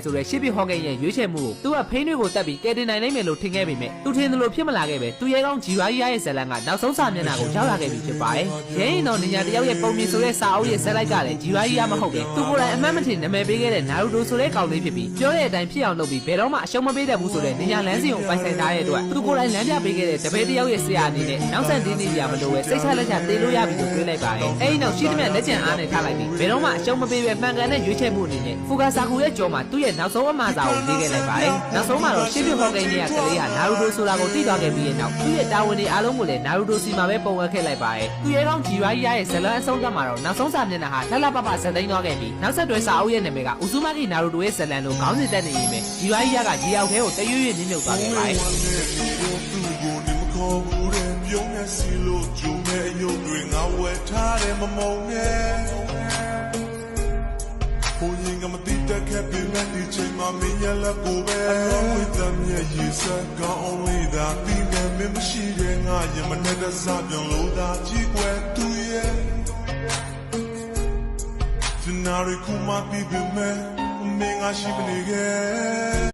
ဆိုတဲ့ရှစ်ပြဟော့ကိန်းရဲ့ရွေးချယ်မှုကိုသူကဖိန်းတွေကိုတက်ပြီးကယ်တင်နိုင်နိုင်မယ်လို့ထင်ခဲ့ပေမဲ့သူထင်သလိုဖြစ်မလာခဲ့ပဲသူရဲကောင်းဂျီဝါကြီးရဲ့ဇလန်ကနောက်ဆုံးစာမျက်နှာကိုရောက်လာခဲ့ပြီဖြစ်ပါတယ်။ရဲရင်တော်နေညာတယောက်ရဲ့ပုံမြင်ဆိုတဲ့စာအုပ်ရဲ့ဇက်လိုက်ကလည်းဂျီဝါကြီးမဟုတ်ပဲသူကိုယ်တိုင်အမှတ်မထင်နာမည်ပေးခဲ့တဲ့နာရူတိုဆိုတဲ့ကောင်လေးဖြစ်ပြီးပြောတဲ့အတိုင်းဖြစ်အောင်လုပ်ပြီးဘယ်တော့မှအရှုံးမပေးတတ်ဘူးဆိုတဲ့နေညာလမ်းစီကိုပိုင်ဆိုင်ထားတဲ့အတွက်သူကိုယ်တိုင်လမ်းပြပေးခဲ့တဲ့တပည့်တယောက်ရဲ့ဆရာအနေနဲ့နောက်ဆက်တင်းနေရမလို့ပဲစိတ်ချလက်ချတေးလို့ရပြီလို့တွေးလိုက်ပါတယ်။အဲဒီနောက်ရှိသမျှလက်ကျန်အားနဲ့ထားလိုက်ပြီးဘယ်တော့မှအရှုံးမပေးပဲမှန်ကန်တဲ့ရွေးချယ်မှုအနေနဲ့ဖူကာဆာကူရဲ့ကြောမှာသူ့ရဲ့နောက်ဆုံးအမှားစာကိုရေးခဲ့လိုက်ပါတယ်။နောက်ဆုံးမှာတော့ရှစ်ပြဟော့ကိန်းရဲ့ကလေးဟာနာရူတိုဆိုတာကိုသိသွားခဲ့ပြီးတဲ့နောက်သူ့ရဲ့တာဝန်တွေအားလုံးကိုလည်းနာရူတိုစီမှာပဲပုံဝဲခဲ့လိုက်ပါတယ်။သူရဲကောင်းဂျီဝါကြီးရဲ့ဇလန်အဆုံးသတ်မှာတော့နောက်ဆုံးစာမျက်နှာဟာလှလှပပဇက်သိမ်းသွားခဲ့ပြီးနောက်ဆက်တွဲစာအုပ်ရဲ့နာမည်ကဥစုမဂီနာရူတိုရဲ့ဇလန်လို့ခေါင်းစဉ်တက်နေရင်ပဲဂျီဝါကြီးကရေအောက်ထဲကိုတရွေ့ရွေ့မြင့်မြုပ်သွားခဲ့ပါတယ်။ပြုံးနေစီလို့ဂျုံနဲ့အယုတ်တွေငါဝယ်ထားတယ်မမုံနဲ့ဘုံရင်ကမတိတက်ခဲ့ပြီမဲ့ဒီချိန်မှာမင်းရလက်ကိုပဲဝိသမျက်ရည်စကောင်း only သာပြီးနေမမရှိတဲ့ငါရင်မနဲ့တစားပြောင်းလို့သာကြည့်ွယ်သူရဲ့ဒီနာရီကူမပြီးပြီမဲ့မင်းငါရှိမနေခဲ့